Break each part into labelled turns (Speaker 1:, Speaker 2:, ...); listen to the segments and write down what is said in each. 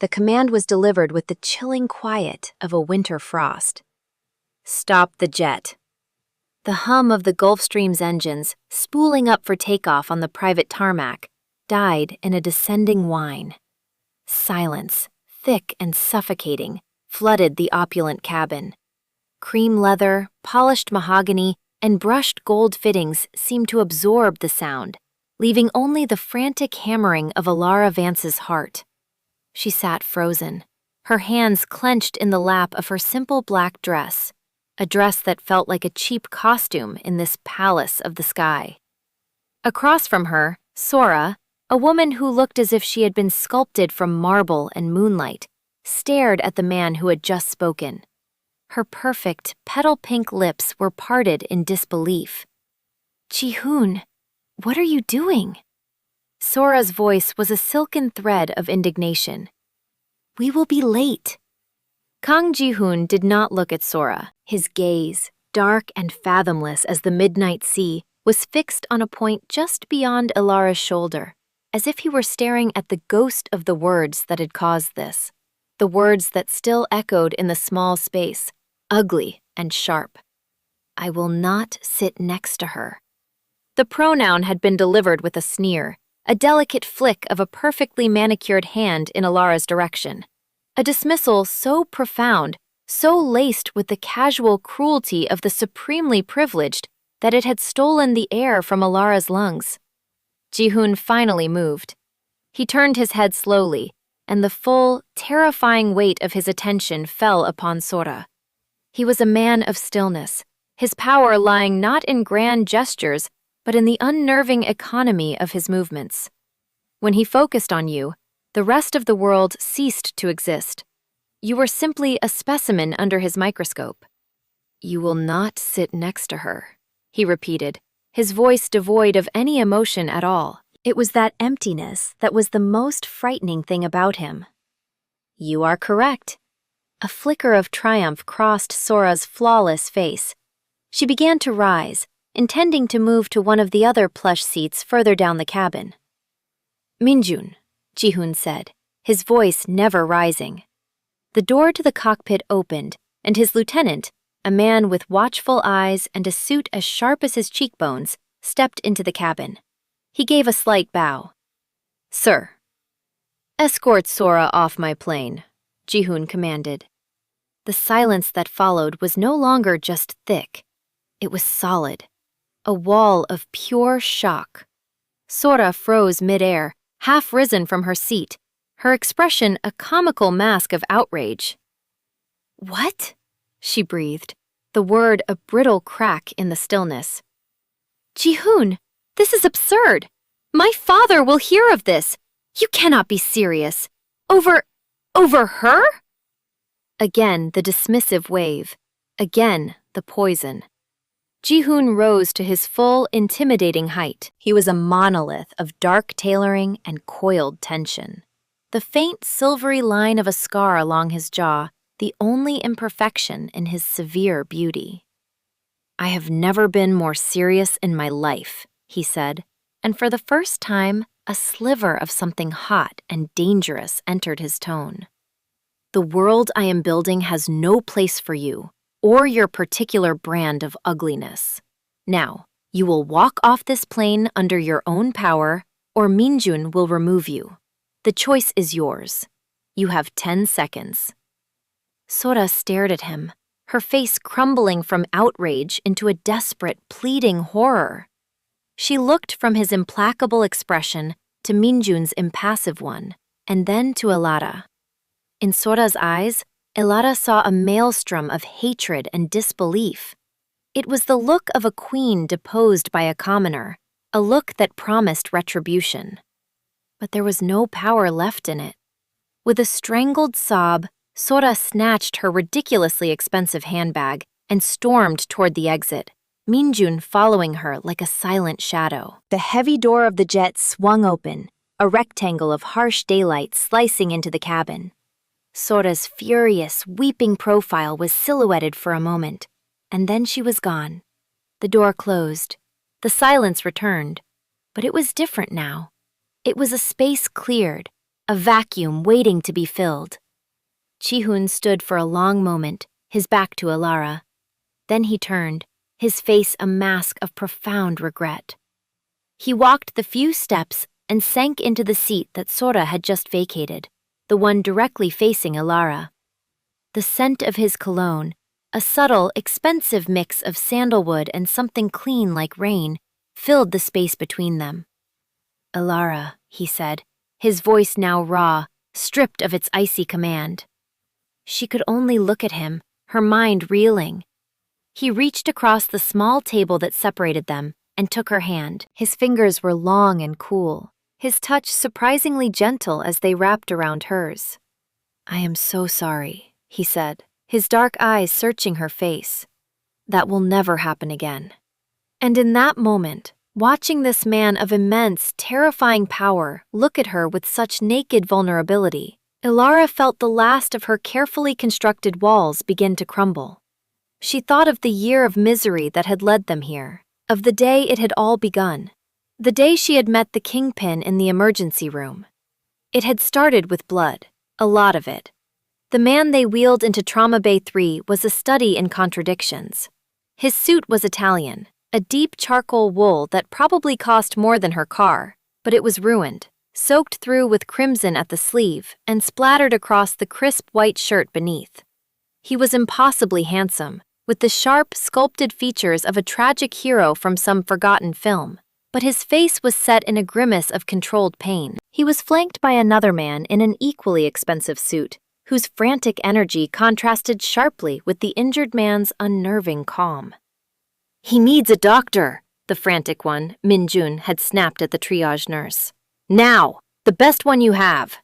Speaker 1: the command was delivered with the chilling quiet of a winter frost. Stop the jet. The hum of the Gulfstream's engines, spooling up for takeoff on the private tarmac, died in a descending whine. Silence, thick and suffocating, flooded the opulent cabin. Cream leather, polished mahogany, and brushed gold fittings seemed to absorb the sound, leaving only the frantic hammering of Alara Vance's heart. She sat frozen, her hands clenched in the lap of her simple black dress, a dress that felt like a cheap costume in this palace of the sky. Across from her, Sora, a woman who looked as if she had been sculpted from marble and moonlight, stared at the man who had just spoken. Her perfect, petal-pink lips were parted in disbelief. "Ji-hoon, what are you doing?" Sora's voice was a silken thread of indignation. "We will be late." Kang Ji-hoon did not look at Sora. His gaze, dark and fathomless as the midnight sea, was fixed on a point just beyond Alara's shoulder, as if he were staring at the ghost of the words that had caused this, the words that still echoed in the small space, ugly and sharp. "I will not sit next to her." The pronoun had been delivered with a sneer, a delicate flick of a perfectly manicured hand in Alara's direction. A dismissal so profound, so laced with the casual cruelty of the supremely privileged that it had stolen the air from Alara's lungs. Ji-hoon finally moved. He turned his head slowly, and the full, terrifying weight of his attention fell upon Sora. He was a man of stillness, his power lying not in grand gestures, but in the unnerving economy of his movements. When he focused on you, the rest of the world ceased to exist. You were simply a specimen under his microscope. "You will not sit next to her," he repeated, his voice devoid of any emotion at all. It was that emptiness that was the most frightening thing about him. "You are correct." A flicker of triumph crossed Sora's flawless face. She began to rise, intending to move to one of the other plush seats further down the cabin. "Minjun," Ji-hoon said, his voice never rising. The door to the cockpit opened, and his lieutenant, a man with watchful eyes and a suit as sharp as his cheekbones, stepped into the cabin. He gave a slight bow. "Sir." "Escort Sora off my plane," Ji-hoon commanded. The silence that followed was no longer just thick. It was solid, a wall of pure shock. Sora froze midair, half risen from her seat, her expression a comical mask of outrage. "What?" she breathed, the word a brittle crack in the stillness. "Ji-hoon, this is absurd. My father will hear of this. You cannot be serious. Over her?" Again the dismissive wave. Again the poison. Ji-hoon rose to his full, intimidating height. He was a monolith of dark tailoring and coiled tension. The faint silvery line of a scar along his jaw, the only imperfection in his severe beauty. "I have never been more serious in my life," he said, and for the first time, a sliver of something hot and dangerous entered his tone. "The world I am building has no place for you, or your particular brand of ugliness. Now, you will walk off this plane under your own power, or Minjun will remove you. The choice is yours. You have 10 seconds. Sora stared at him, her face crumbling from outrage into a desperate, pleading horror. She looked from his implacable expression to Minjun's impassive one, and then to Alara. In Sora's eyes, Alara saw a maelstrom of hatred and disbelief. It was the look of a queen deposed by a commoner, a look that promised retribution. But there was no power left in it. With a strangled sob, Sora snatched her ridiculously expensive handbag and stormed toward the exit, Minjun following her like a silent shadow. The heavy door of the jet swung open, a rectangle of harsh daylight slicing into the cabin. Sora's furious, weeping profile was silhouetted for a moment, and then she was gone. The door closed. The silence returned, but it was different now. It was a space cleared, a vacuum waiting to be filled. Ji-hoon stood for a long moment, his back to Elara. Then he turned, his face a mask of profound regret. He walked the few steps and sank into the seat that Sora had just vacated, the one directly facing Elara. The scent of his cologne, a subtle, expensive mix of sandalwood and something clean like rain, filled the space between them. "Elara," he said, his voice now raw, stripped of its icy command. She could only look at him, her mind reeling. He reached across the small table that separated them and took her hand. His fingers were long and cool, his touch surprisingly gentle as they wrapped around hers. "I am so sorry," he said, his dark eyes searching her face. "That will never happen again." And in that moment, watching this man of immense, terrifying power look at her with such naked vulnerability, Elara felt the last of her carefully constructed walls begin to crumble. She thought of the year of misery that had led them here, of the day it had all begun, the day she had met the kingpin in the emergency room. It had started with blood, a lot of it. The man they wheeled into Trauma Bay 3 was a study in contradictions. His suit was Italian, a deep charcoal wool that probably cost more than her car, but it was ruined, soaked through with crimson at the sleeve and splattered across the crisp white shirt beneath. He was impossibly handsome, with the sharp, sculpted features of a tragic hero from some forgotten film, but his face was set in a grimace of controlled pain. He was flanked by another man in an equally expensive suit, whose frantic energy contrasted sharply with the injured man's unnerving calm. "He needs a doctor," the frantic one, Min-jun, had snapped at the triage nurse. "Now! The best one you have!"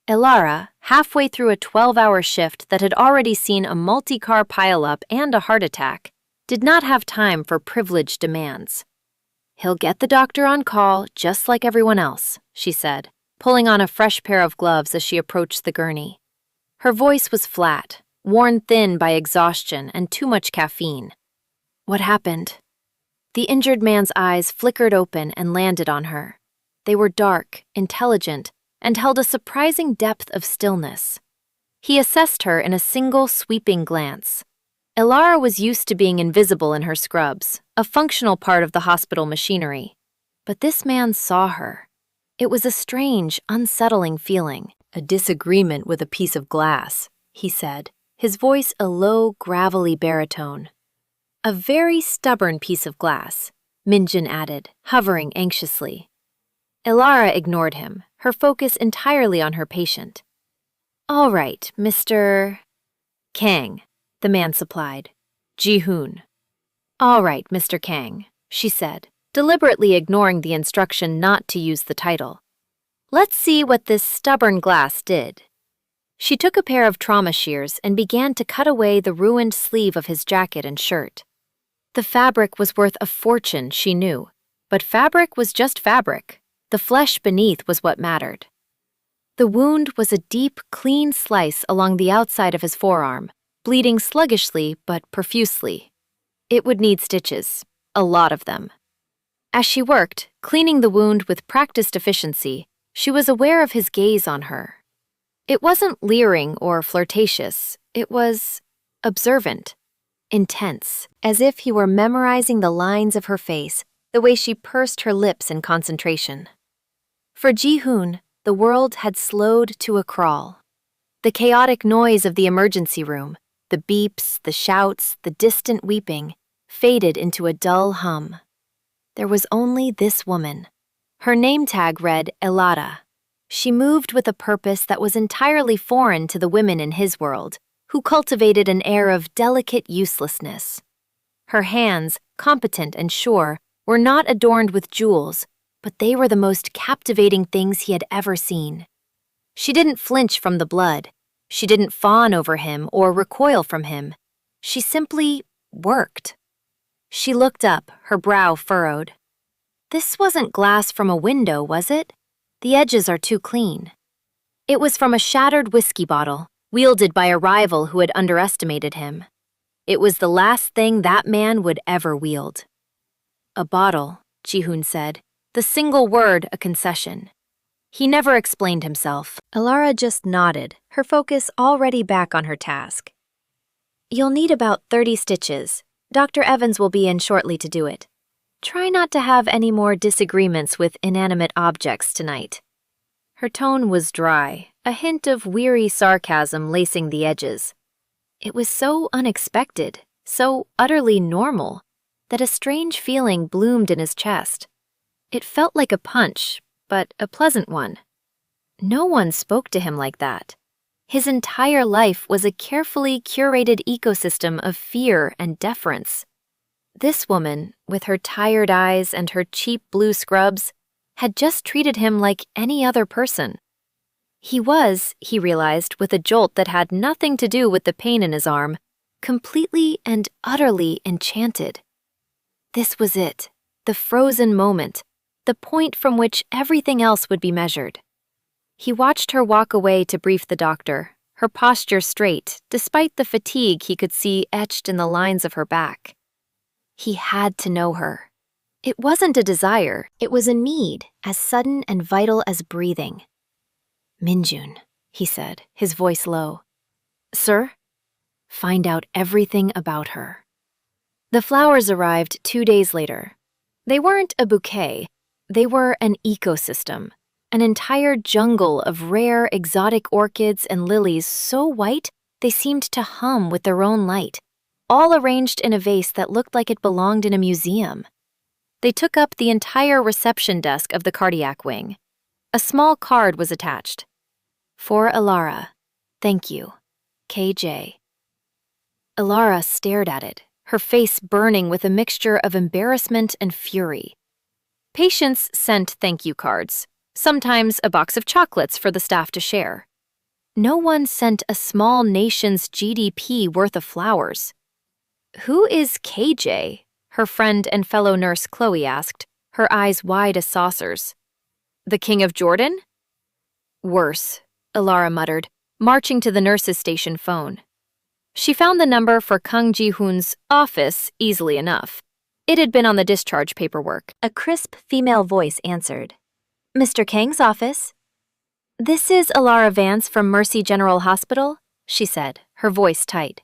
Speaker 1: Elara, halfway through a 12-hour shift that had already seen a multi-car pileup and a heart attack, did not have time for privileged demands. "He'll get the doctor on call just like everyone else," she said, pulling on a fresh pair of gloves as she approached the gurney. Her voice was flat, worn thin by exhaustion and too much caffeine. "What happened?" The injured man's eyes flickered open and landed on her. They were dark, intelligent, and held a surprising depth of stillness. He assessed her in a single sweeping glance. Elara was used to being invisible in her scrubs, a functional part of the hospital machinery. But this man saw her. It was a strange, unsettling feeling. "A disagreement with a piece of glass," he said, his voice a low, gravelly baritone. "A very stubborn piece of glass," Min-jun added, hovering anxiously. Elara ignored him, her focus entirely on her patient. "All right, Mr. Kang," the man supplied. "Ji-hoon." "All right, Mr. Kang," she said, deliberately ignoring the instruction not to use the title. "Let's see what this stubborn glass did." She took a pair of trauma shears and began to cut away the ruined sleeve of his jacket and shirt. The fabric was worth a fortune, she knew, but fabric was just fabric. The flesh beneath was what mattered. The wound was a deep, clean slice along the outside of his forearm, bleeding sluggishly but profusely. It would need stitches, a lot of them. As she worked, cleaning the wound with practiced efficiency, she was aware of his gaze on her. It wasn't leering or flirtatious, it was observant, intense, as if he were memorizing the lines of her face, the way she pursed her lips in concentration. For Ji-hoon, the world had slowed to a crawl. The chaotic noise of the emergency room, the beeps, the shouts, the distant weeping, faded into a dull hum. There was only this woman. Her name tag read Elara. She moved with a purpose that was entirely foreign to the women in his world, who cultivated an air of delicate uselessness. Her hands, competent and sure, were not adorned with jewels, but they were the most captivating things he had ever seen. She didn't flinch from the blood. She didn't fawn over him or recoil from him. She simply worked. She looked up, her brow furrowed. This wasn't glass from a window, was it? The edges are too clean. It was from a shattered whiskey bottle, wielded by a rival who had underestimated him. It was the last thing that man would ever wield. "A bottle," Ji-hoon said, the single word a concession. He never explained himself. Alara just nodded, her focus already back on her task. You'll need about 30 stitches. Dr. Evans will be in shortly to do it. Try not to have any more disagreements with inanimate objects tonight. Her tone was dry, a hint of weary sarcasm lacing the edges. It was so unexpected, so utterly normal, that a strange feeling bloomed in his chest. It felt like a punch, but a pleasant one. No one spoke to him like that. His entire life was a carefully curated ecosystem of fear and deference. This woman, with her tired eyes and her cheap blue scrubs, had just treated him like any other person. He was, he realized with a jolt that had nothing to do with the pain in his arm, completely and utterly enchanted. This was it, the frozen moment, the point from which everything else would be measured. He watched her walk away to brief the doctor, her posture straight, despite the fatigue he could see etched in the lines of her back. He had to know her. It wasn't a desire, it was a need, as sudden and vital as breathing. Minjun, he said, his voice low. Sir? Find out everything about her. The flowers arrived 2 days later. They weren't a bouquet, they were an ecosystem, an entire jungle of rare, exotic orchids and lilies so white they seemed to hum with their own light, all arranged in a vase that looked like it belonged in a museum. They took up the entire reception desk of the cardiac wing. A small card was attached. For Alara, thank you, KJ. Alara stared at it, her face burning with a mixture of embarrassment and fury. Patients sent thank you cards, sometimes a box of chocolates for the staff to share. No one sent a small nation's GDP worth of flowers. Who is KJ? Her friend and fellow nurse Chloe asked, her eyes wide as saucers. The King of Jordan? Worse, Alara muttered, marching to the nurse's station phone. She found the number for Kang Ji-hoon's office easily enough. It had been on the discharge paperwork. A crisp female voice answered. Mr. Kang's office. This is Alara Vance from Mercy General Hospital, she said, her voice tight.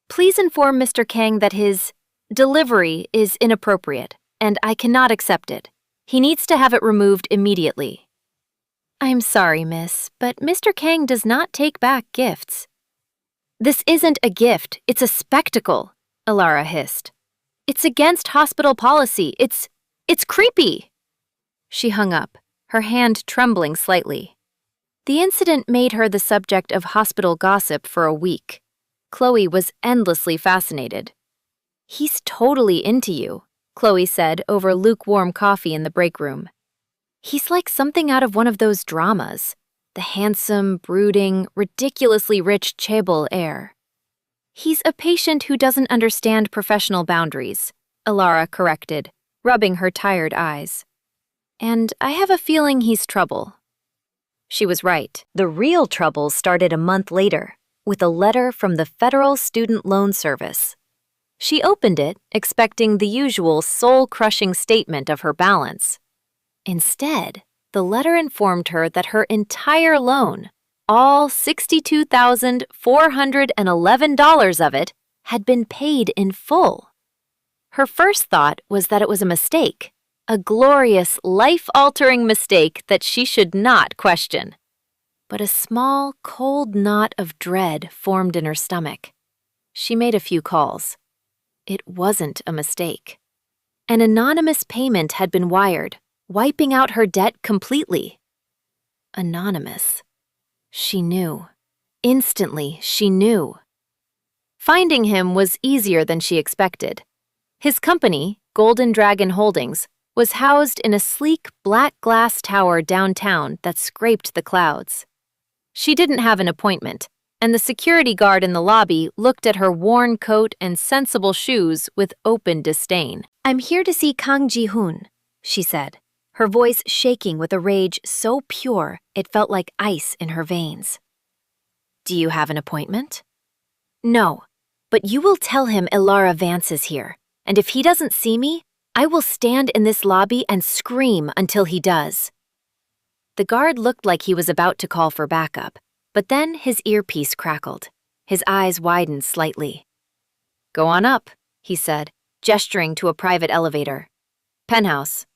Speaker 1: Please inform Mr. Kang that his delivery is inappropriate, and I cannot accept it. He needs to have it removed immediately. I'm sorry, miss, but Mr. Kang does not take back gifts. This isn't a gift, it's a spectacle, Alara hissed. It's against hospital policy, it's creepy. She hung up, her hand trembling slightly. The incident made her the subject of hospital gossip for a week. Chloe was endlessly fascinated. He's totally into you, Chloe said over lukewarm coffee in the break room. He's like something out of one of those dramas, the handsome, brooding, ridiculously rich chaebol heir. He's a patient who doesn't understand professional boundaries, Alara corrected, rubbing her tired eyes. And I have a feeling he's trouble. She was right. The real trouble started a month later, with a letter from the Federal Student Loan Service. She opened it, expecting the usual soul-crushing statement of her balance. Instead, the letter informed her that her entire loan, all $62,411 of it, had been paid in full. Her first thought was that it was a mistake, a glorious, life-altering mistake that she should not question. But a small, cold knot of dread formed in her stomach. She made a few calls. It wasn't a mistake. An anonymous payment had been wired, wiping out her debt completely. Anonymous. She knew. Instantly, she knew. Finding him was easier than she expected. His company, Golden Dragon Holdings, was housed in a sleek black glass tower downtown that scraped the clouds. She didn't have an appointment, and the security guard in the lobby looked at her worn coat and sensible shoes with open disdain. I'm here to see Kang Ji-hoon, she said, her voice shaking with a rage so pure it felt like ice in her veins. Do you have an appointment? No, but you will tell him Alara Vance is here, and if he doesn't see me, I will stand in this lobby and scream until he does. The guard looked like he was about to call for backup, but then his earpiece crackled. His eyes widened slightly. "Go on up," he said, gesturing to a private elevator. "Penthouse."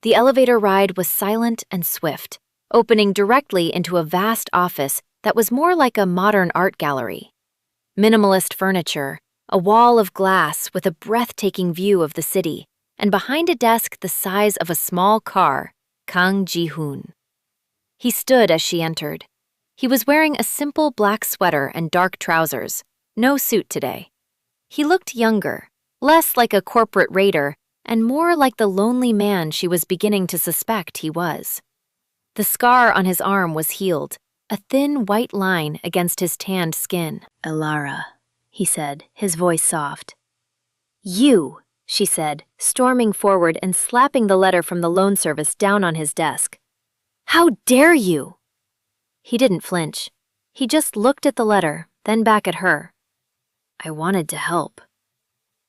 Speaker 1: The elevator ride was silent and swift, opening directly into a vast office that was more like a modern art gallery. Minimalist furniture, a wall of glass with a breathtaking view of the city, and behind a desk the size of a small car, Kang Ji-hoon. He stood as she entered. He was wearing a simple black sweater and dark trousers, no suit today. He looked younger, less like a corporate raider, and more like the lonely man she was beginning to suspect he was. The scar on his arm was healed, a thin white line against his tanned skin. "Elara," he said, his voice soft. "You," she said, storming forward and slapping the letter from the loan service down on his desk. "How dare you?" He didn't flinch. He just looked at the letter, then back at her. "I wanted to help."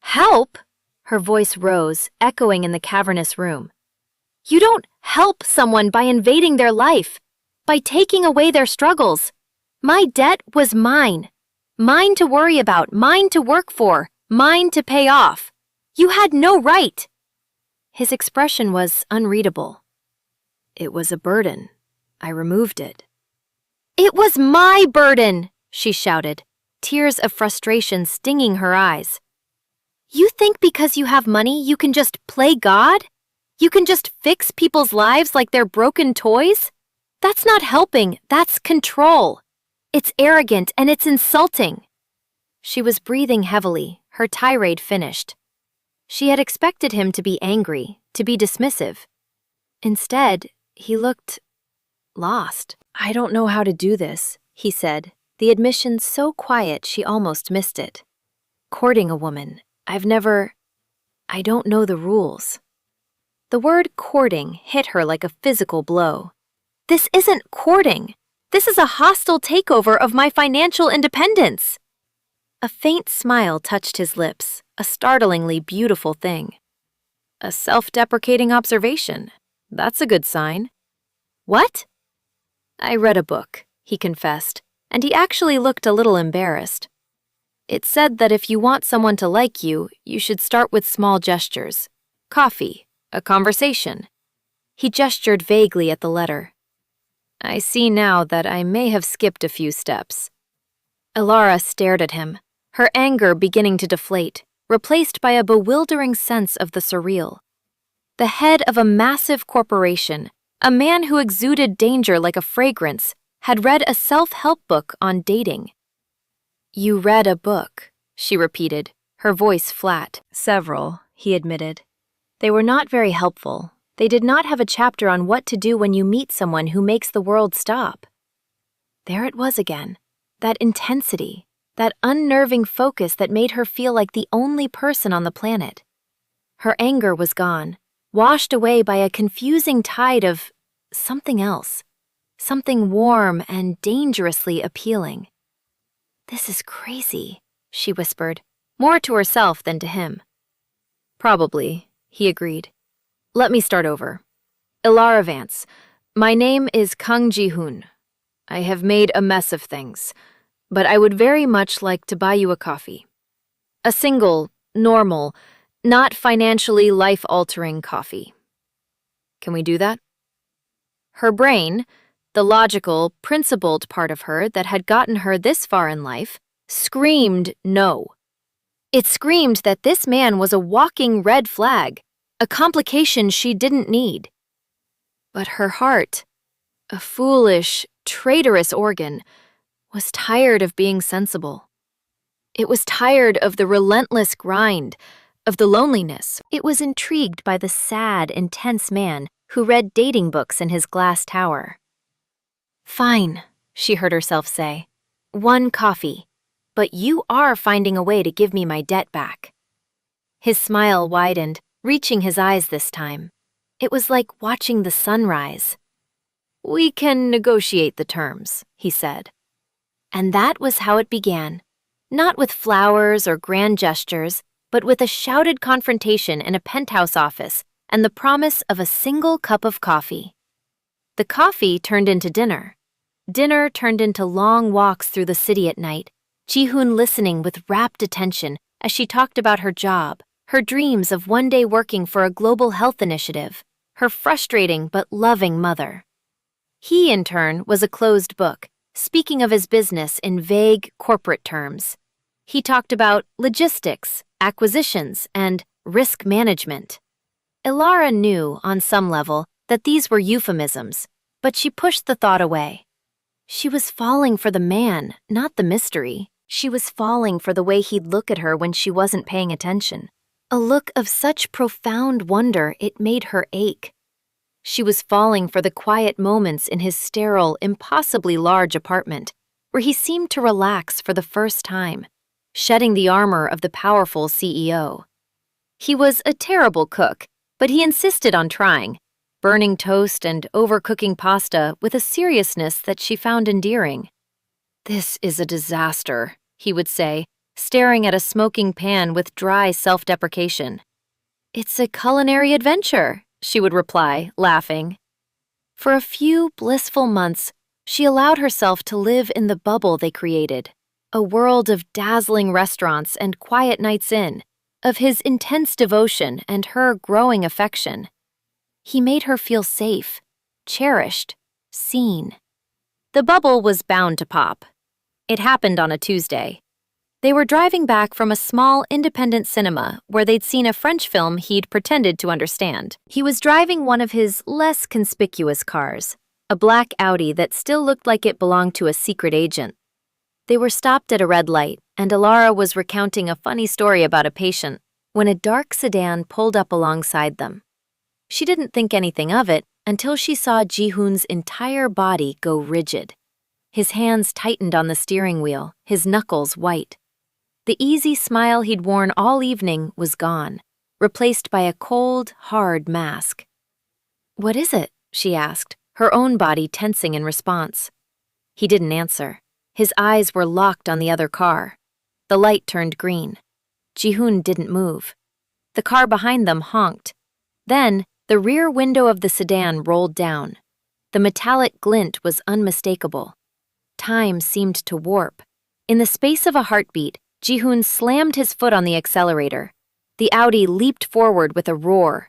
Speaker 1: "Help?" Her voice rose, echoing in the cavernous room. "You don't help someone by invading their life, by taking away their struggles. My debt was mine. Mine to worry about, mine to work for, mine to pay off. You had no right." His expression was unreadable. "It was a burden. I removed it." "It was my burden," she shouted, tears of frustration stinging her eyes. "You think because you have money you can just play God? You can just fix people's lives like they're broken toys? That's not helping, that's control. It's arrogant and it's insulting." She was breathing heavily, her tirade finished. She had expected him to be angry, to be dismissive. Instead, he looked lost. "I don't know how to do this," he said, the admission so quiet she almost missed it. "Courting a woman. I don't know the rules." The word courting hit her like a physical blow. "This isn't courting. This is a hostile takeover of my financial independence." A faint smile touched his lips, a startlingly beautiful thing. "A self-deprecating observation. That's a good sign." "What?" "I read a book," he confessed, and he actually looked a little embarrassed. "It said that if you want someone to like you, you should start with small gestures. Coffee, a conversation." He gestured vaguely at the letter. "I see now that I may have skipped a few steps." Elara stared at him, her anger beginning to deflate, replaced by a bewildering sense of the surreal. The head of a massive corporation, a man who exuded danger like a fragrance, had read a self-help book on dating. "You read a book," she repeated, her voice flat. "Several," he admitted. "They were not very helpful. They did not have a chapter on what to do when you meet someone who makes the world stop." There it was again, that intensity, that unnerving focus that made her feel like the only person on the planet. Her anger was gone, washed away by a confusing tide of something else, something warm and dangerously appealing. "This is crazy," she whispered, more to herself than to him. "Probably," he agreed. "Let me start over. Elara Vance, my name is Kang Ji-hoon. I have made a mess of things, but I would very much like to buy you a coffee. A single, normal, not financially life-altering coffee. Can we do that?" Her brain, the logical, principled part of her that had gotten her this far in life, screamed no. It screamed that this man was a walking red flag, a complication she didn't need. But her heart, a foolish, traitorous organ, was tired of being sensible. It was tired of the relentless grind, of the loneliness. It was intrigued by the sad, intense man who read dating books in his glass tower. "Fine," she heard herself say. "One coffee. But you are finding a way to give me my debt back." His smile widened, reaching his eyes this time. It was like watching the sunrise. "We can negotiate the terms," he said. And that was how it began. Not with flowers or grand gestures, but with a shouted confrontation in a penthouse office and the promise of a single cup of coffee. The coffee turned into dinner. Dinner turned into long walks through the city at night, Ji-hoon listening with rapt attention as she talked about her job, her dreams of one day working for a global health initiative, her frustrating but loving mother. He, in turn, was a closed book, speaking of his business in vague corporate terms. He talked about logistics, acquisitions, and risk management. Ilara knew, on some level, that these were euphemisms, but she pushed the thought away. She was falling for the man, not the mystery. She was falling for the way he'd look at her when she wasn't paying attention. A look of such profound wonder it made her ache. She was falling for the quiet moments in his sterile, impossibly large apartment, where he seemed to relax for the first time, shedding the armor of the powerful CEO. He was a terrible cook, but he insisted on trying, burning toast and overcooking pasta with a seriousness that she found endearing. "This is a disaster," he would say, staring at a smoking pan with dry self-deprecation. "It's a culinary adventure," she would reply, laughing. For a few blissful months, she allowed herself to live in the bubble they created, a world of dazzling restaurants and quiet nights in, of his intense devotion and her growing affection. He made her feel safe, cherished, seen. The bubble was bound to pop. It happened on a Tuesday. They were driving back from a small independent cinema where they'd seen a French film he'd pretended to understand. He was driving one of his less conspicuous cars, a black Audi that still looked like it belonged to a secret agent. They were stopped at a red light, and Ilara was recounting a funny story about a patient when a dark sedan pulled up alongside them. She didn't think anything of it until she saw Ji-hoon's entire body go rigid. His hands tightened on the steering wheel, his knuckles white. The easy smile he'd worn all evening was gone, replaced by a cold, hard mask. "What is it?" she asked, her own body tensing in response. He didn't answer. His eyes were locked on the other car. The light turned green. Ji-hoon didn't move. The car behind them honked. Then, the rear window of the sedan rolled down. The metallic glint was unmistakable. Time seemed to warp. In the space of a heartbeat, Ji-hoon slammed his foot on the accelerator. The Audi leaped forward with a roar.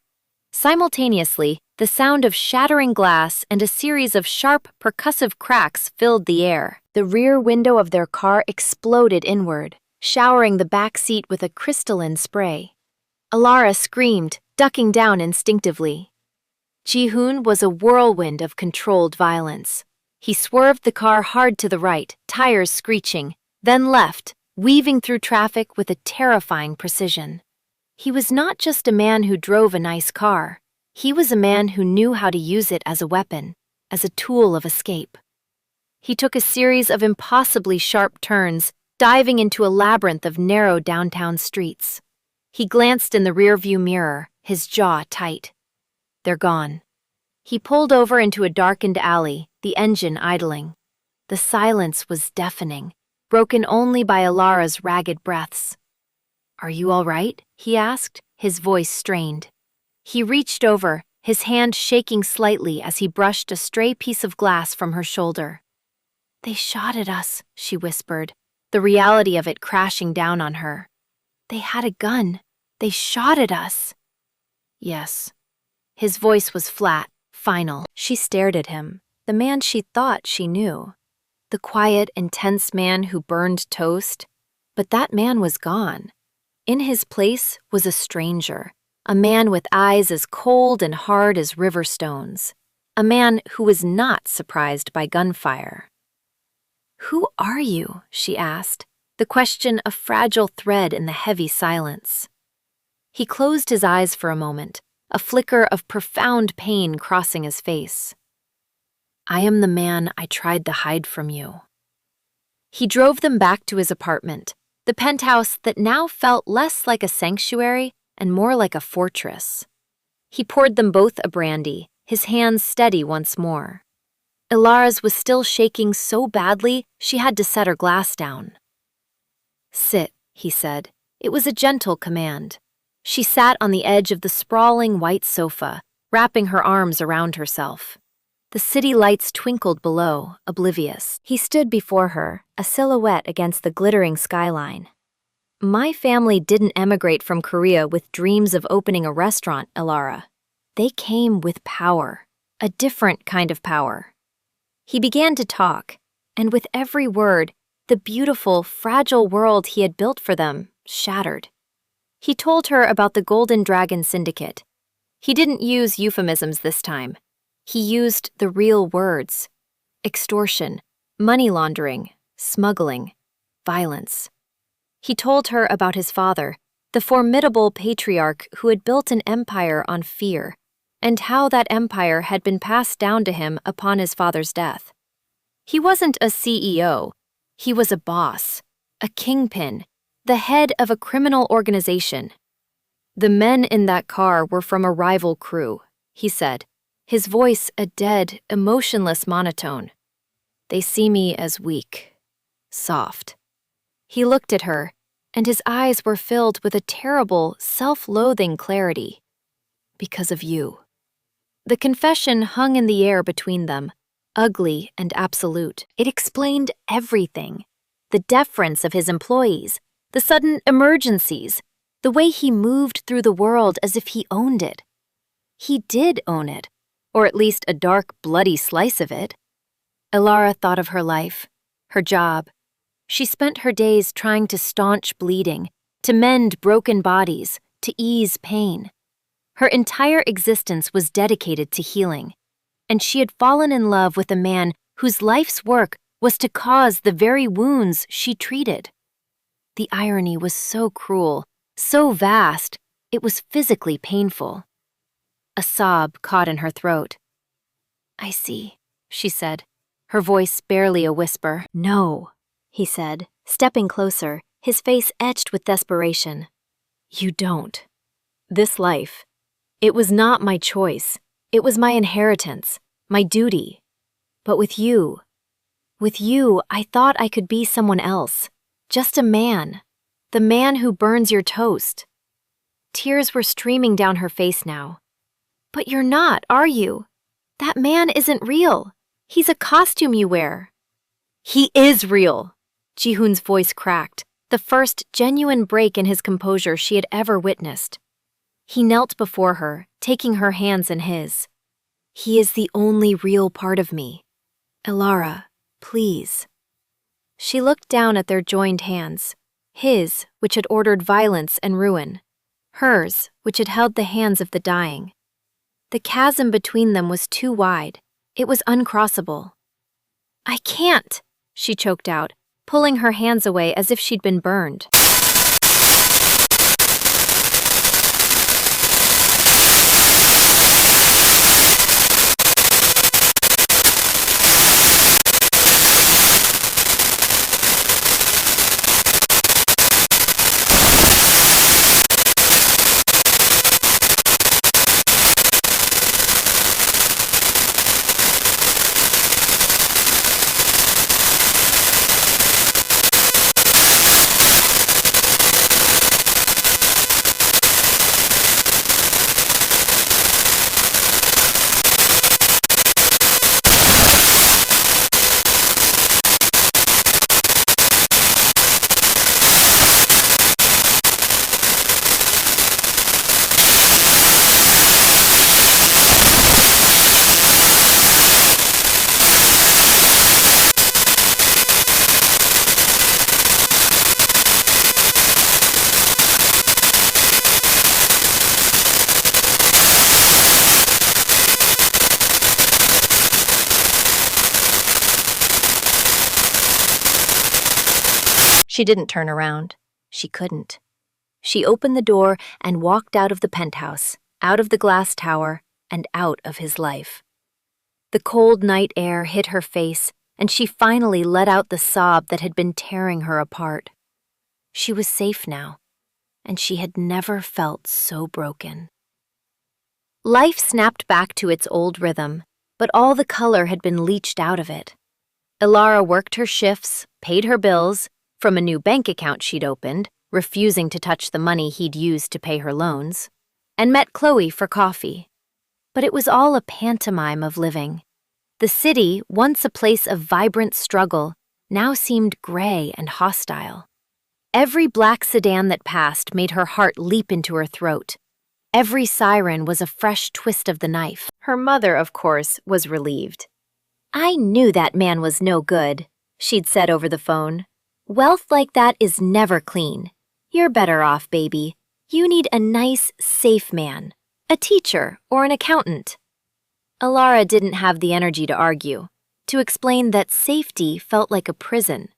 Speaker 1: Simultaneously, the sound of shattering glass and a series of sharp, percussive cracks filled the air. The rear window of their car exploded inward, showering the back seat with a crystalline spray. Ilara screamed, ducking down instinctively. Ji-hoon was a whirlwind of controlled violence. He swerved the car hard to the right, tires screeching, then left, weaving through traffic with a terrifying precision. He was not just a man who drove a nice car. He was a man who knew how to use it as a weapon, as a tool of escape. He took a series of impossibly sharp turns, diving into a labyrinth of narrow downtown streets. He glanced in the rearview mirror, his jaw tight. "They're gone." He pulled over into a darkened alley, the engine idling. The silence was deafening, broken only by Ilara's ragged breaths. "Are you all right?" he asked, his voice strained. He reached over, his hand shaking slightly as he brushed a stray piece of glass from her shoulder. "They shot at us," she whispered, the reality of it crashing down on her. "They had a gun. They shot at us." "Yes." His voice was flat, final. She stared at him, the man she thought she knew. The quiet, intense man who burned toast. But that man was gone. In his place was a stranger, a man with eyes as cold and hard as river stones, a man who was not surprised by gunfire. "Who are you?" she asked, the question a fragile thread in the heavy silence. He closed his eyes for a moment, a flicker of profound pain crossing his face. "I am the man I tried to hide from you." He drove them back to his apartment, the penthouse that now felt less like a sanctuary and more like a fortress. He poured them both a brandy, his hands steady once more. Ilara's was still shaking so badly she had to set her glass down. "Sit," he said. It was a gentle command. She sat on the edge of the sprawling white sofa, wrapping her arms around herself. The city lights twinkled below, oblivious. He stood before her, a silhouette against the glittering skyline. My family didn't emigrate from Korea with dreams of opening a restaurant, Elara. They came with power, a different kind of power. He began to talk, and with every word, the beautiful, fragile world he had built for them shattered. He told her about the Golden Dragon Syndicate. He didn't use euphemisms this time. He used the real words: extortion, money laundering, smuggling, violence. He told her about his father, the formidable patriarch who had built an empire on fear, and how that empire had been passed down to him upon his father's death. He wasn't a CEO. He was a boss, a kingpin, the head of a criminal organization. The men in that car were from a rival crew, he said, his voice a dead, emotionless monotone. They see me as weak, soft. He looked at her, and his eyes were filled with a terrible, self-loathing clarity. Because of you. The confession hung in the air between them, ugly and absolute. It explained everything. The deference of his employees, the sudden emergencies, the way he moved through the world as if he owned it. He did own it, or at least a dark, bloody slice of it. Elara thought of her life, her job. She spent her days trying to staunch bleeding, to mend broken bodies, to ease pain. Her entire existence was dedicated to healing, and she had fallen in love with a man whose life's work was to cause the very wounds she treated. The irony was so cruel, so vast, it was physically painful. A sob caught in her throat. "I see," she said, her voice barely a whisper. "No," he said, stepping closer, his face etched with desperation. "You don't. This life, it was not my choice. It was my inheritance, my duty. But with you, I thought I could be someone else. Just a man. The man who burns your toast." Tears were streaming down her face now. "But you're not, are you? That man isn't real. He's a costume you wear." "He is real," Ji-hoon's voice cracked, the first genuine break in his composure she had ever witnessed. He knelt before her, taking her hands in his. "He is the only real part of me. Elara, please." She looked down at their joined hands, his, which had ordered violence and ruin, hers, which had held the hands of the dying. The chasm between them was too wide. It was uncrossable. "I can't," she choked out, pulling her hands away as if she'd been burned. She didn't turn around. She couldn't. She opened the door and walked out of the penthouse, out of the glass tower, and out of his life. The cold night air hit her face, and she finally let out the sob that had been tearing her apart. She was safe now, and she had never felt so broken. Life snapped back to its old rhythm, but all the color had been leached out of it. Elara worked her shifts, paid her bills, from a new bank account she'd opened, refusing to touch the money he'd used to pay her loans, and met Chloe for coffee. But it was all a pantomime of living. The city, once a place of vibrant struggle, now seemed gray and hostile. Every black sedan that passed made her heart leap into her throat. Every siren was a fresh twist of the knife. Her mother, of course, was relieved. "I knew that man was no good," she'd said over the phone. "Wealth like that is never clean. You're better off, baby. You need a nice, safe man, a teacher or an accountant." Alara didn't have the energy to argue, to explain that safety felt like a prison.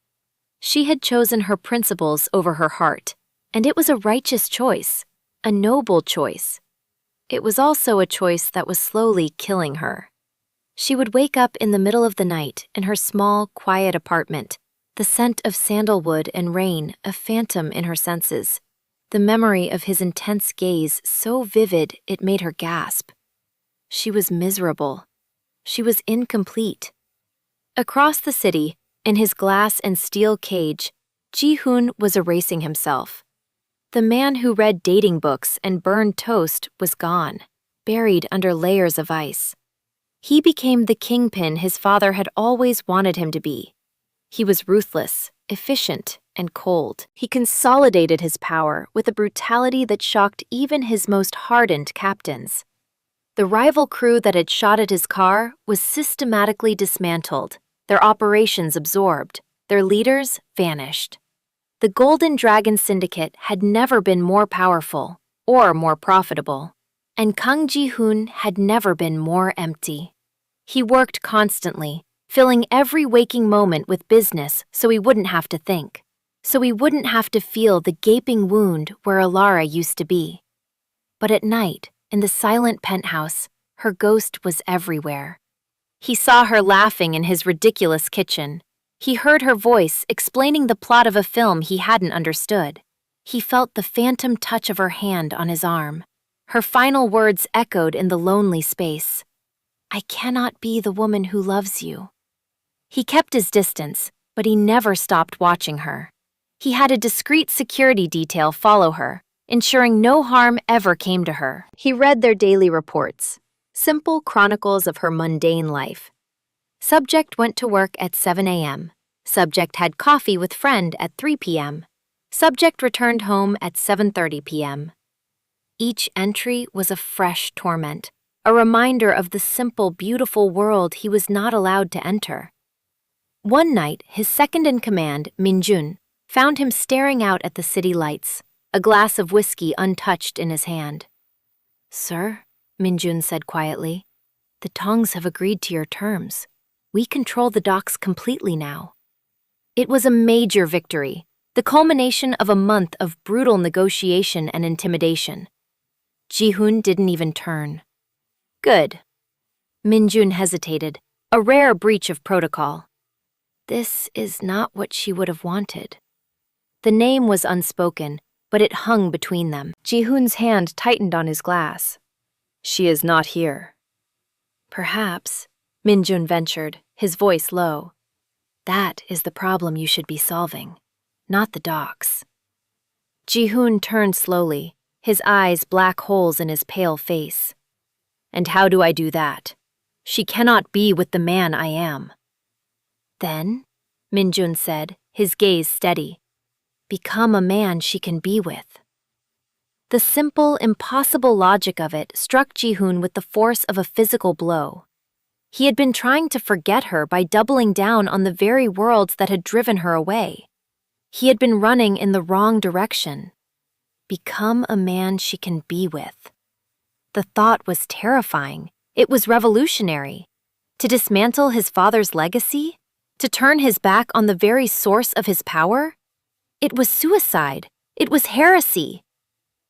Speaker 1: She had chosen her principles over her heart, and it was a righteous choice, a noble choice. It was also a choice that was slowly killing her. She would wake up in the middle of the night in her small, quiet apartment, the scent of sandalwood and rain a phantom in her senses, the memory of his intense gaze so vivid it made her gasp. She was miserable. She was incomplete. Across the city, in his glass and steel cage, Ji-hoon was erasing himself. The man who read dating books and burned toast was gone, buried under layers of ice. He became the kingpin his father had always wanted him to be. He was ruthless, efficient, and cold. He consolidated his power with a brutality that shocked even his most hardened captains. The rival crew that had shot at his car was systematically dismantled, their operations absorbed, their leaders vanished. The Golden Dragon Syndicate had never been more powerful or more profitable, and Kang Ji-hoon had never been more empty. He worked constantly, filling every waking moment with business so he wouldn't have to think, so he wouldn't have to feel the gaping wound where Alara used to be. But at night, in the silent penthouse, her ghost was everywhere. He saw her laughing in his ridiculous kitchen. He heard her voice explaining the plot of a film he hadn't understood. He felt the phantom touch of her hand on his arm. Her final words echoed in the lonely space. "I cannot be the woman who loves you." He kept his distance, but he never stopped watching her. He had a discreet security detail follow her, ensuring no harm ever came to her. He read their daily reports, simple chronicles of her mundane life. Subject went to work at 7 a.m. Subject had coffee with friend at 3 p.m. Subject returned home at 7:30 p.m. Each entry was a fresh torment, a reminder of the simple, beautiful world he was not allowed to enter. One night, his second-in-command, Min-jun, found him staring out at the city lights, a glass of whiskey untouched in his hand. "Sir," Min-jun said quietly, "the Tongs have agreed to your terms. We control the docks completely now." It was a major victory, the culmination of a month of brutal negotiation and intimidation. Ji-hoon didn't even turn. "Good." Min-jun hesitated, a rare breach of protocol. This is not what she would have wanted. The name was unspoken, but it hung between them. Ji-hoon's hand tightened on his glass. "She is not here." "Perhaps," Min-jun ventured, his voice low. "That is the problem you should be solving, not the docks." Ji-hoon turned slowly, his eyes black holes in his pale face. "And how do I do that? She cannot be with the man I am." "Then," Min-jun said, his gaze steady, "become a man she can be with." The simple, impossible logic of it struck Ji-hoon with the force of a physical blow. He had been trying to forget her by doubling down on the very worlds that had driven her away. He had been running in the wrong direction. Become a man she can be with. The thought was terrifying. It was revolutionary. To dismantle his father's legacy? To turn his back on the very source of his power? It was suicide. It was heresy.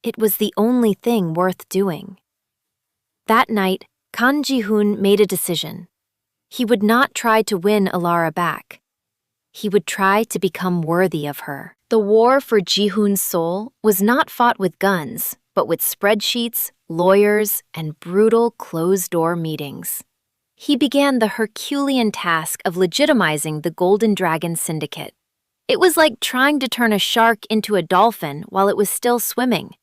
Speaker 1: It was the only thing worth doing. That night, Kang Ji-hoon made a decision. He would not try to win Alara back. He would try to become worthy of her. The war for Ji-hoon's soul was not fought with guns, but with spreadsheets, lawyers, and brutal closed-door meetings. He began the Herculean task of legitimizing the Golden Dragon Syndicate. It was like trying to turn a shark into a dolphin while it was still swimming.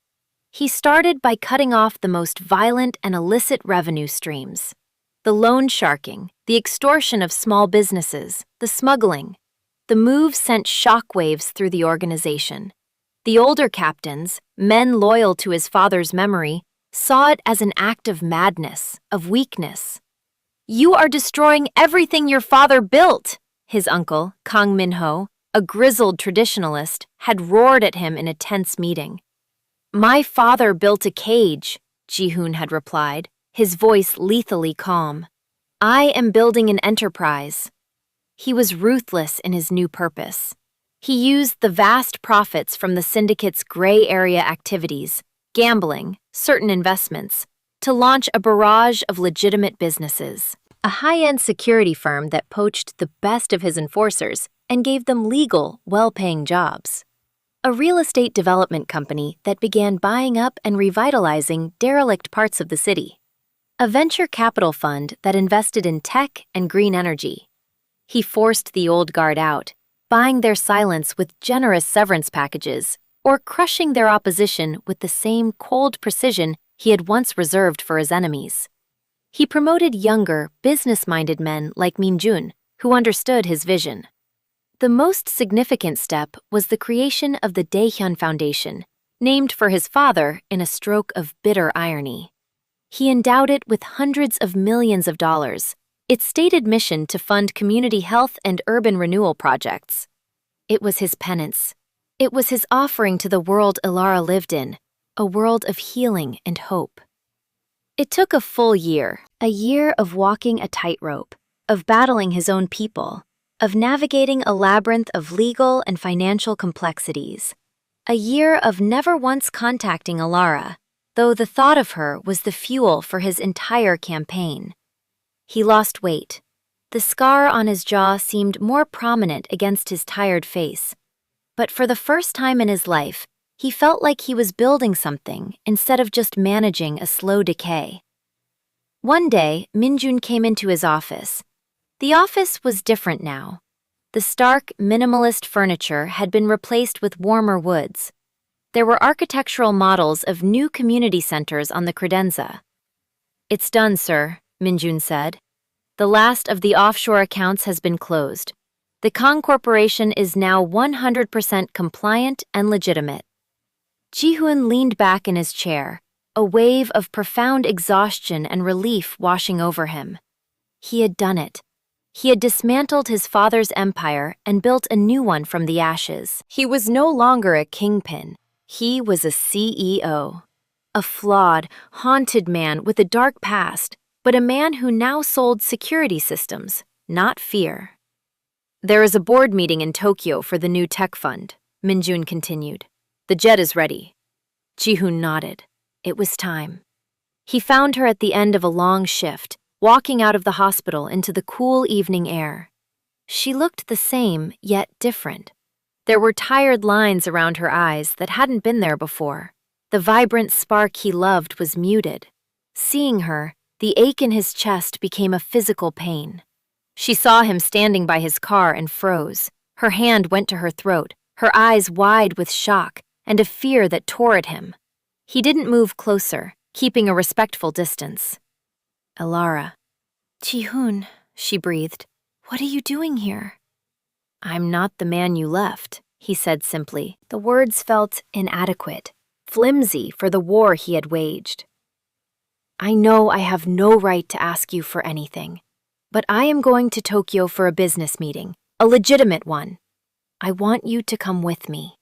Speaker 1: He started by cutting off the most violent and illicit revenue streams. The loan sharking, the extortion of small businesses, the smuggling. The move sent shockwaves through the organization. The older captains, men loyal to his father's memory, saw it as an act of madness, of weakness. "You are destroying everything your father built," his uncle, Kang Min-ho, a grizzled traditionalist, had roared at him in a tense meeting. "My father built a cage," Ji-hoon had replied, his voice lethally calm. "I am building an enterprise." He was ruthless in his new purpose. He used the vast profits from the syndicate's gray area activities, gambling, certain investments, to launch a barrage of legitimate businesses. A high-end security firm that poached the best of his enforcers and gave them legal, well-paying jobs. A real estate development company that began buying up and revitalizing derelict parts of the city. A venture capital fund that invested in tech and green energy. He forced the old guard out, buying their silence with generous severance packages, or crushing their opposition with the same cold precision he had once reserved for his enemies. He promoted younger, business-minded men like Min-jun, who understood his vision. The most significant step was the creation of the Daehyun Foundation, named for his father in a stroke of bitter irony. He endowed it with hundreds of millions of dollars, its stated mission to fund community health and urban renewal projects. It was his penance. It was his offering to the world Ilara lived in, a world of healing and hope. It took a full year, a year of walking a tightrope, of battling his own people, of navigating a labyrinth of legal and financial complexities, a year of never once contacting Ilara, though the thought of her was the fuel for his entire campaign. He lost weight. The scar on his jaw seemed more prominent against his tired face. But for the first time in his life, he felt like he was building something instead of just managing a slow decay. One day, Min-jun came into his office. The office was different now. The stark, minimalist furniture had been replaced with warmer woods. There were architectural models of new community centers on the credenza. "It's done, sir," Min-jun said. "The last of the offshore accounts has been closed. The Kang Corporation is now 100% compliant and legitimate." Ji-hoon leaned back in his chair, a wave of profound exhaustion and relief washing over him. He had done it. He had dismantled his father's empire and built a new one from the ashes. He was no longer a kingpin. He was a CEO. A flawed, haunted man with a dark past, but a man who now sold security systems, not fear. "There is a board meeting in Tokyo for the new tech fund," Min-jun continued. "The jet is ready." Ji-hoon nodded. It was time. He found her at the end of a long shift, walking out of the hospital into the cool evening air. She looked the same, yet different. There were tired lines around her eyes that hadn't been there before. The vibrant spark he loved was muted. Seeing her, the ache in his chest became a physical pain. She saw him standing by his car and froze. Her hand went to her throat, her eyes wide with shock and a fear that tore at him. He didn't move closer, keeping a respectful distance. "Ilara." "Ji-hoon," she breathed. "What are you doing here?" "I'm not the man you left," he said simply. The words felt inadequate, flimsy for the war he had waged. "I know I have no right to ask you for anything, but I am going to Tokyo for a business meeting, a legitimate one. I want you to come with me."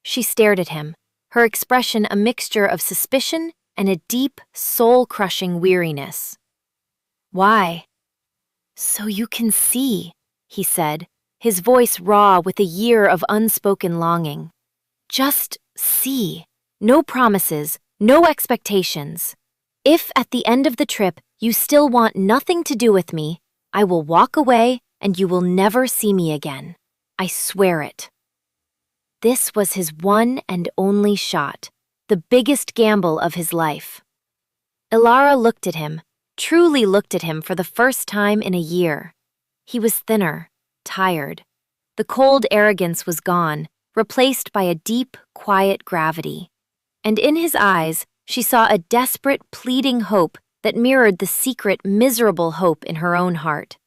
Speaker 1: She stared at him, her expression a mixture of suspicion and a deep, soul-crushing weariness. "Why?" "So you can see," he said, his voice raw with a year of unspoken longing. "Just see. No promises, no expectations. If at the end of the trip you still want nothing to do with me, I will walk away and you will never see me again. I swear it." This was his one and only shot, the biggest gamble of his life. Ilara looked at him, truly looked at him for the first time in a year. He was thinner, tired. The cold arrogance was gone, replaced by a deep, quiet gravity. And in his eyes, she saw a desperate, pleading hope that mirrored the secret, miserable hope in her own heart.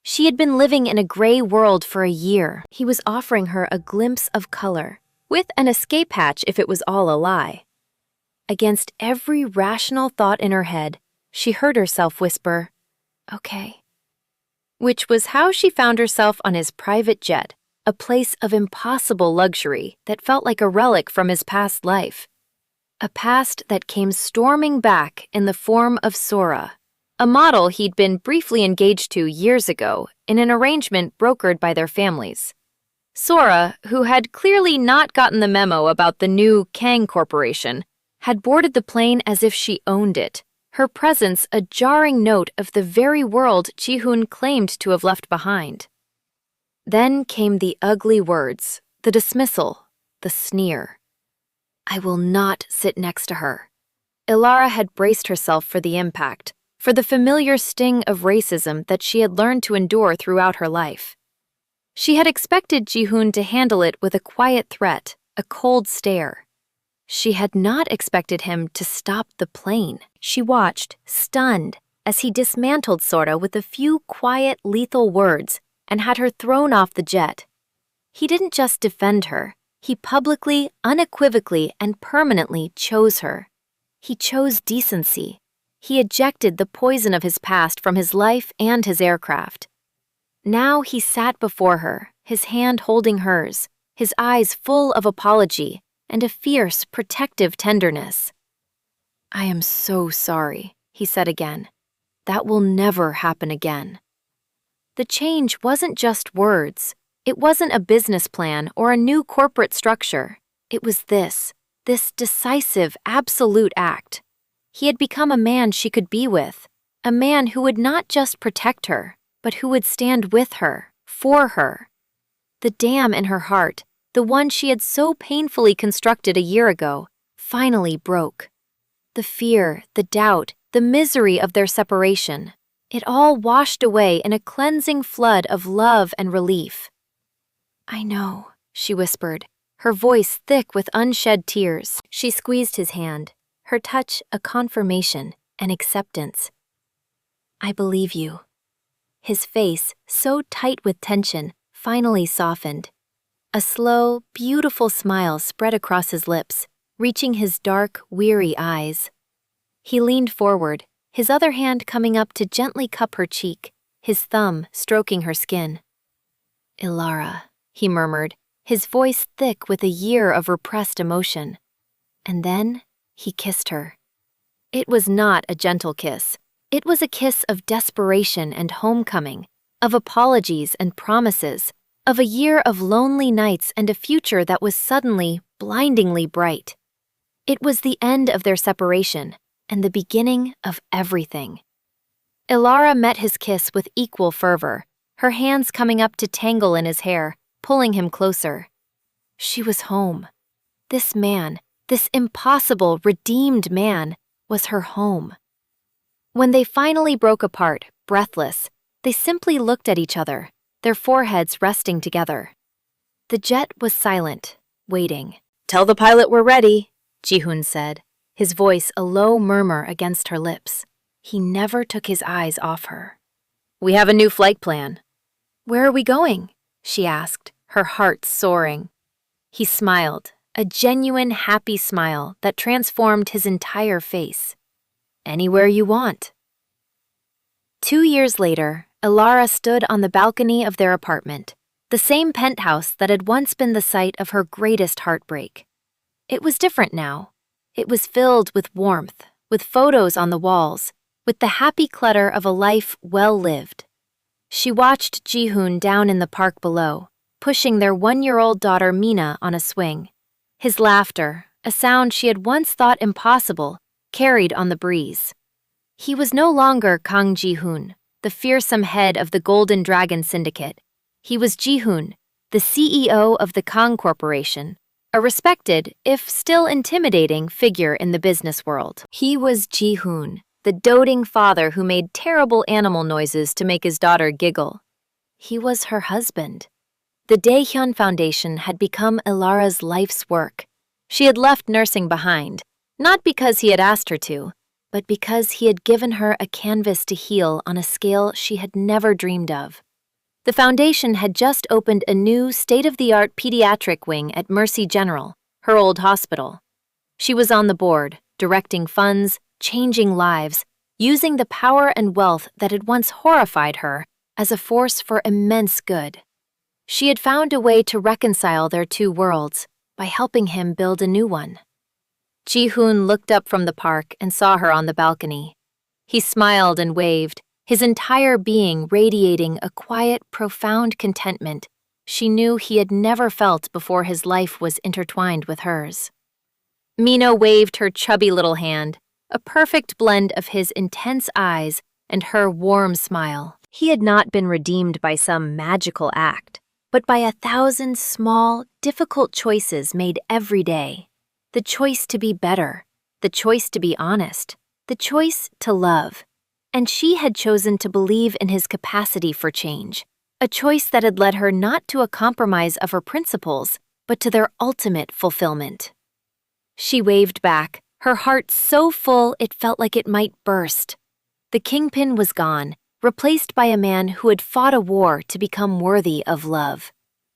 Speaker 1: She had been living in a gray world for a year. He was offering her a glimpse of color, with an escape hatch if it was all a lie. Against every rational thought in her head, she heard herself whisper, "Okay." Which was how she found herself on his private jet, a place of impossible luxury that felt like a relic from his past life. A past that came storming back in the form of Sora, a model he'd been briefly engaged to years ago in an arrangement brokered by their families. Sora, who had clearly not gotten the memo about the new Kang Corporation, had boarded the plane as if she owned it, her presence a jarring note of the very world Ji-hoon claimed to have left behind. Then came the ugly words, the dismissal, the sneer. "I will not sit next to her." Ilara had braced herself for the impact, for the familiar sting of racism that she had learned to endure throughout her life. She had expected Ji-hoon to handle it with a quiet threat, a cold stare. She had not expected him to stop the plane. She watched, stunned, as he dismantled Sora with a few quiet, lethal words and had her thrown off the jet. He didn't just defend her. He publicly, unequivocally, and permanently chose her. He chose decency. He ejected the poison of his past from his life and his aircraft. Now he sat before her, his hand holding hers, his eyes full of apology and a fierce, protective tenderness. "I am so sorry," he said again. "That will never happen again." The change wasn't just words. It wasn't a business plan or a new corporate structure. It was this decisive, absolute act. He had become a man she could be with, a man who would not just protect her, but who would stand with her, for her. The dam in her heart, the one she had so painfully constructed a year ago, finally broke. The fear, the doubt, the misery of their separation, it all washed away in a cleansing flood of love and relief. "I know," she whispered, her voice thick with unshed tears. She squeezed his hand, her touch a confirmation, an acceptance. "I believe you." His face, so tight with tension, finally softened. A slow, beautiful smile spread across his lips, reaching his dark, weary eyes. He leaned forward, his other hand coming up to gently cup her cheek, his thumb stroking her skin. "Ilara," he murmured, his voice thick with a year of repressed emotion. And then he kissed her. It was not a gentle kiss. It was a kiss of desperation and homecoming, of apologies and promises, of a year of lonely nights and a future that was suddenly, blindingly bright. It was the end of their separation and the beginning of everything. Ilara met his kiss with equal fervor, her hands coming up to tangle in his hair, pulling him closer. She was home. This man, this impossible, redeemed man, was her home. When they finally broke apart, breathless, they simply looked at each other, their foreheads resting together. The jet was silent, waiting. "Tell the pilot we're ready," Ji-hoon said, his voice a low murmur against her lips. He never took his eyes off her. "We have a new flight plan." "Where are we going?" she asked, her heart soaring. He smiled, a genuine, happy smile that transformed his entire face. "Anywhere you want." 2 years later, Ilara stood on the balcony of their apartment, the same penthouse that had once been the site of her greatest heartbreak. It was different now. It was filled with warmth, with photos on the walls, with the happy clutter of a life well lived. She watched Ji-hoon down in the park below, pushing their 1-year-old daughter Mina on a swing. His laughter, a sound she had once thought impossible, carried on the breeze. He was no longer Kang Ji-hoon, the fearsome head of the Golden Dragon Syndicate. He was Ji-hoon, the CEO of the Kang Corporation, a respected, if still intimidating, figure in the business world. He was Ji-hoon, the doting father who made terrible animal noises to make his daughter giggle. He was her husband. The Daehyun Foundation had become Ilara's life's work. She had left nursing behind, not because he had asked her to, but because he had given her a canvas to heal on a scale she had never dreamed of. The foundation had just opened a new state-of-the-art pediatric wing at Mercy General, her old hospital. She was on the board, directing funds, changing lives, using the power and wealth that had once horrified her as a force for immense good. She had found a way to reconcile their two worlds by helping him build a new one. Ji-hoon looked up from the park and saw her on the balcony. He smiled and waved, his entire being radiating a quiet, profound contentment she knew he had never felt before his life was intertwined with hers. Mina waved her chubby little hand, a perfect blend of his intense eyes and her warm smile. He had not been redeemed by some magical act, but by 1,000 small, difficult choices made every day. The choice to be better, the choice to be honest, the choice to love. And she had chosen to believe in his capacity for change, a choice that had led her not to a compromise of her principles, but to their ultimate fulfillment. She waved back, her heart so full it felt like it might burst. The kingpin was gone, replaced by a man who had fought a war to become worthy of love.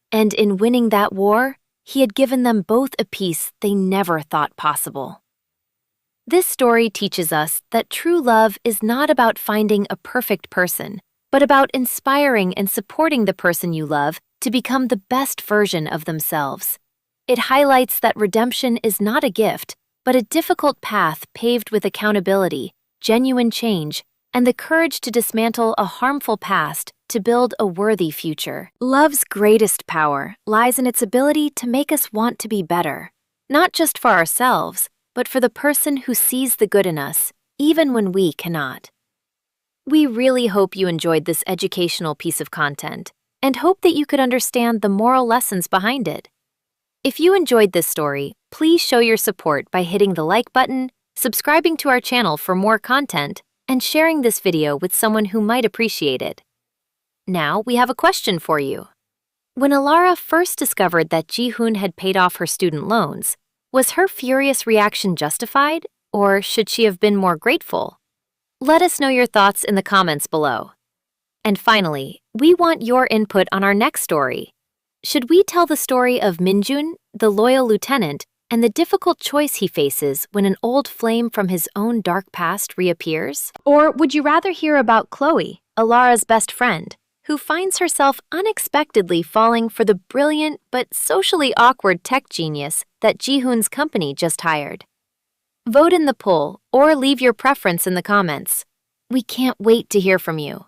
Speaker 1: And in winning that war, he had given them both a peace they never thought possible. This story teaches us that true love is not about finding a perfect person, but about inspiring and supporting the person you love to become the best version of themselves. It highlights that redemption is not a gift, but a difficult path paved with accountability, genuine change, and the courage to dismantle a harmful past to build a worthy future. Love's greatest power lies in its ability to make us want to be better, not just for ourselves, but for the person who sees the good in us, even when we cannot. We really hope you enjoyed this educational piece of content, and hope that you could understand the moral lessons behind it. If you enjoyed this story, please show your support by hitting the like button, subscribing to our channel for more content, and sharing this video with someone who might appreciate it. Now, we have a question for you. When Alara first discovered that Ji-hoon had paid off her student loans, was her furious reaction justified, or should she have been more grateful? Let us know your thoughts in the comments below. And finally, we want your input on our next story. Should we tell the story of Minjun, the loyal lieutenant, and the difficult choice he faces when an old flame from his own dark past reappears? Or would you rather hear about Chloe, Alara's best friend, who finds herself unexpectedly falling for the brilliant but socially awkward tech genius that Ji-hoon's company just hired? Vote in the poll or leave your preference in the comments. We can't wait to hear from you.